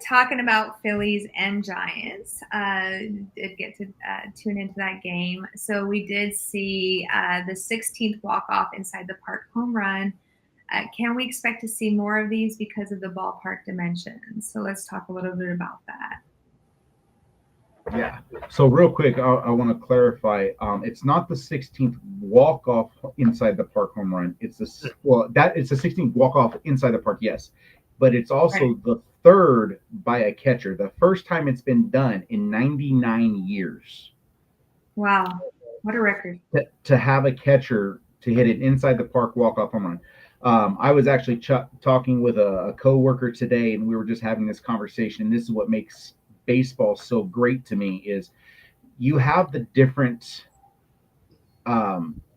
talking about Phillies and Giants, did get to tune into that game. So we did see the 16th walk-off inside the park home run. Can we expect to see more of these because of the ballpark dimensions? So let's talk a little bit about that. Yeah. So real quick, I want to clarify. It's not the 16th walk off inside the park home run. It's it's the 16th walk off inside the park. Yes, but it's Right. also the third by a catcher. The first time it's been done in 99 years Wow. What a record. to have a catcher to hit an inside the park walk off home run. I was actually talking with a coworker today, and we were just having this conversation. This is what makes baseball so great to me is you have the different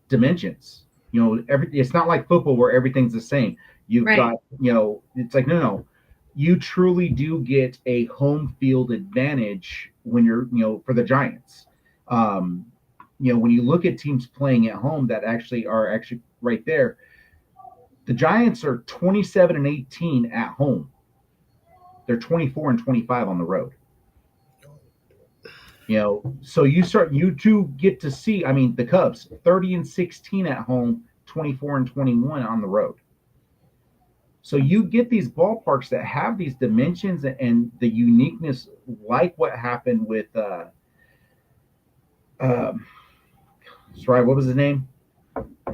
dimensions. It's not like football where everything's the same. You've Right. got, it's like no. You truly do get a home field advantage when you're, for the Giants. When you look at teams playing at home that are actually right there, the Giants are 27-18 at home. They're 24-25 on the road. So you two get to see. I mean, the Cubs 30-16 at home, 24-21 on the road. So you get these ballparks that have these dimensions and the uniqueness, like what happened with sorry, what was his name?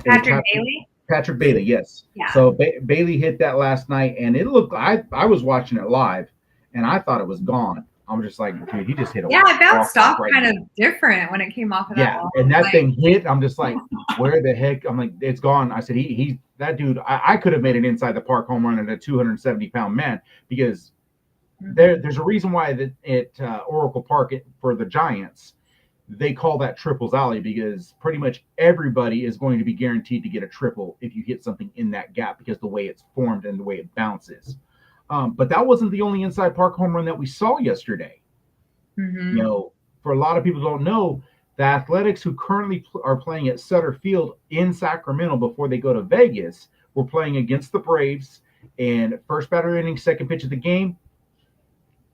Patrick Bailey? Patrick Bailey, yes. Yeah. So Bailey hit that last night, and it looked. I was watching it live, and I thought it was gone. I'm just like, dude, he just hit a Yeah, it bounced off right kind of different when it came off of that yeah, wall. and that thing hit. I'm just like, where the heck? I'm like, it's gone. I said, he that dude. I could have made an inside the park home run at a 270-pound man because there's a reason why that at Oracle Park for the Giants they call that triples alley because pretty much everybody is going to be guaranteed to get a triple if you hit something in that gap because the way it's formed and the way it bounces. But that wasn't the only inside park home run that we saw yesterday. Mm-hmm. For a lot of people who don't know, the Athletics who currently are playing at Sutter Field in Sacramento before they go to Vegas were playing against the Braves. And first batter inning, second pitch of the game,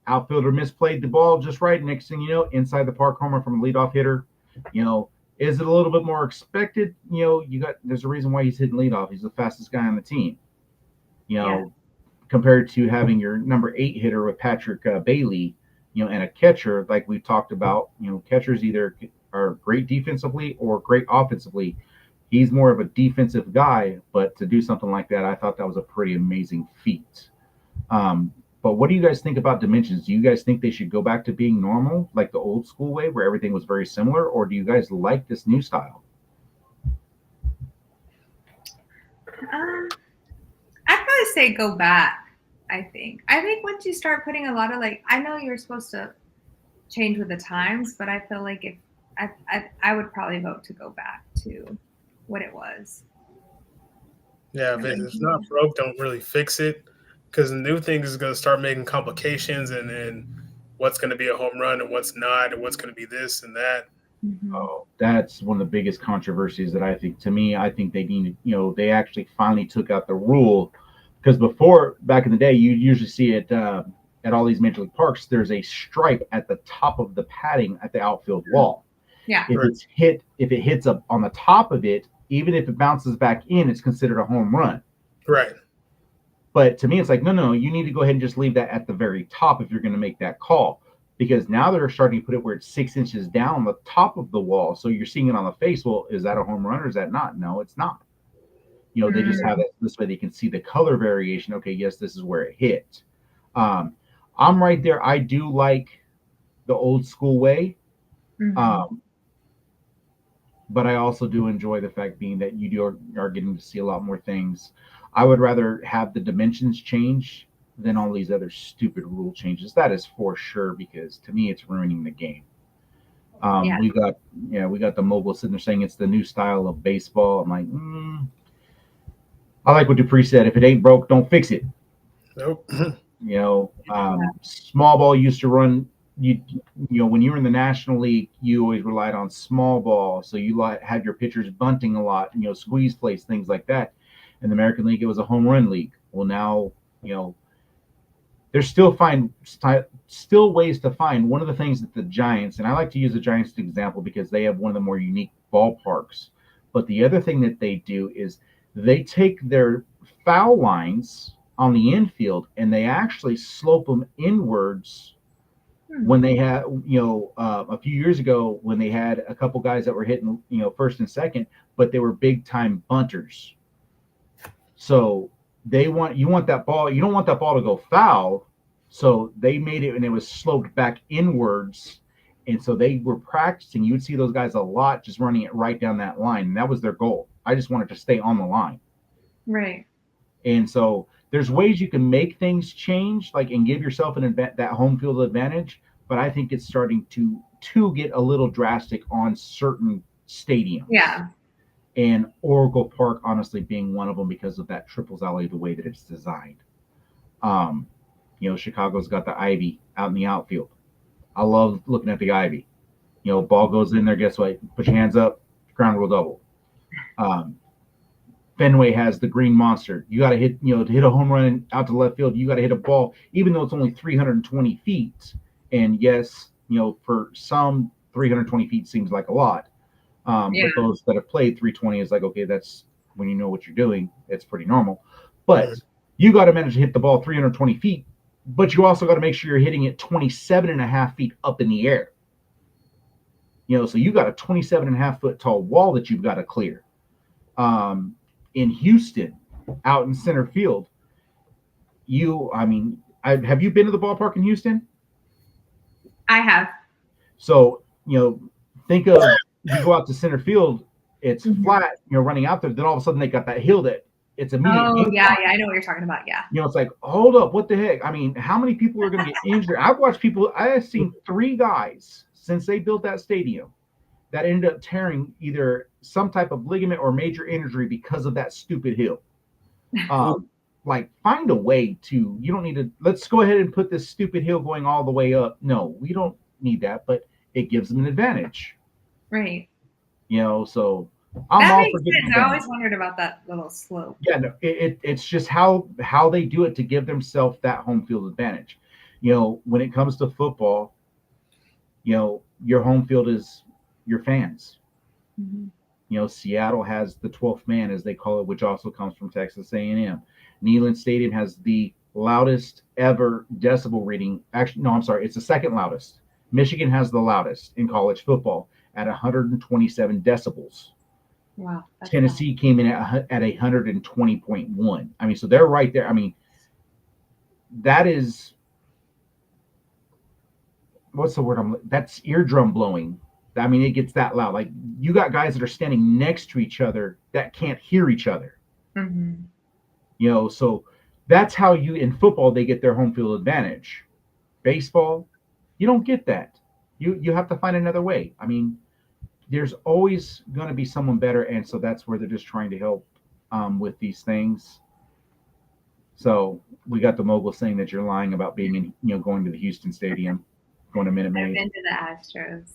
outfielder misplayed the ball just right. Next thing you know, inside the park homer from a leadoff hitter. Is it a little bit more expected? There's a reason why he's hitting leadoff. He's the fastest guy on the team. Compared to having your number 8 hitter with Patrick Bailey, and a catcher like we talked about. Catchers either are great defensively or great offensively. He's more of a defensive guy, but to do something like that, I thought that was a pretty amazing feat. But what do you guys think about dimensions? Do you guys think they should go back to being normal, like the old school way where everything was very similar, or do you guys like this new style? I'd probably say go back. I think once you start putting a lot of I know you're supposed to change with the times, but I feel like if I would probably vote to go back to what it was. Yeah, if it's not broke, don't really fix it because the new thing is going to start making complications and what's going to be a home run and what's not and what's going to be this and that. Mm-hmm. Oh, that's one of the biggest controversies that I think. To me, I think they need. They actually finally took out the rule because before, back in the day, you usually see it at all these major league parks. There's a stripe at the top of the padding at the outfield wall. Yeah. If it hits up on the top of it, even if it bounces back in, it's considered a home run. Right. But to me, it's like, no, you need to go ahead and just leave that at the very top if you're going to make that call. Because now they're starting to put it where it's 6 inches down on the top of the wall. So you're seeing it on the face. Well, is that a home run or is that not? No, it's not. They just have it this way. They can see the color variation. Okay, yes, this is where it hit. I'm right there. I do like the old school way. Mm-hmm. But I also do enjoy the fact being that you are getting to see a lot more things. I would rather have the dimensions change than all these other stupid rule changes. That is for sure, because to me, it's ruining the game. We got the mobile sitting there saying it's the new style of baseball. I'm like, I like what Dupree said. If it ain't broke, don't fix it. Nope. Small ball used to run. When you were in the National League, you always relied on small ball. So you had your pitchers bunting a lot, squeeze plays, things like that. In the American League, it was a home run league. Well, now, there's still ways to find. One of the things that the Giants, and I like to use the Giants example because they have one of the more unique ballparks. But the other thing that they do is they take their foul lines on the infield and they actually slope them inwards. When they had, a few years ago, when they had a couple guys that were hitting, first and second, but they were big time bunters. So you want that ball, you don't want that ball to go foul. So they made it and it was sloped back inwards. And so they were practicing. You would see those guys a lot just running it right down that line. And that was their goal. I just wanted to stay on the line. Right. And so there's ways you can make things change, like, and give yourself that home field advantage. But I think it's starting to get a little drastic on certain stadiums. Yeah. And Oracle Park, honestly, being one of them because of that triples alley, the way that it's designed. Chicago's got the ivy out in the outfield. I love looking at the ivy. Ball goes in there. Guess what? Put your hands up. Ground rule double. Fenway has the green monster. You got to hit, to hit a home run out to left field. You got to hit a ball, even though it's only 320 feet. And yes, for some, 320 feet seems like a lot. But those that have played 320 is like, okay, that's when you know what you're doing. It's pretty normal. But you got to manage to hit the ball 320 feet, but you also got to make sure you're hitting it 27 and a half feet up in the air. So you got a 27 and a half foot tall wall that you've got to clear. In Houston, out in center field, have you been to the ballpark in Houston? I have. So, think of, you go out to center field, it's flat, running out there. Then all of a sudden they got that hill that it's immediate. Oh, yeah, I know what you're talking about. Yeah. It's like, hold up, what the heck? I mean, how many people are going to get injured? I have seen 3 guys since they built that stadium that ended up tearing either some type of ligament or major injury because of that stupid hill. Find a way to, you don't need to, let's go ahead and put this stupid hill going all the way up. No, we don't need that, but it gives them an advantage. Right. So I'm that all makes for giving sense. I always wondered about that little slope. Yeah, no, it's just how they do it to give themselves that home field advantage. When it comes to football, your home field is your fans. Seattle has the 12th man, as they call it, which also comes from Texas A&M. Neyland Stadium has the loudest ever decibel reading. Actually, no, I'm sorry, it's the second loudest. Michigan has the loudest in college football at 127 decibels. Wow. Tennessee came in at 120.1. I mean, so they're right there. I mean, that is, what's the word? That's eardrum blowing. I mean, it gets that loud. Like, you got guys that are standing next to each other that can't hear each other. So that's how in football, they get their home field advantage. Baseball, you don't get that. You have to find another way. I mean, there's always going to be someone better, and so that's where they're just trying to help with these things. So we got the mogul saying that you're lying about being in, going to the Houston Stadium, going to Minute Maid. I've been to the Astros.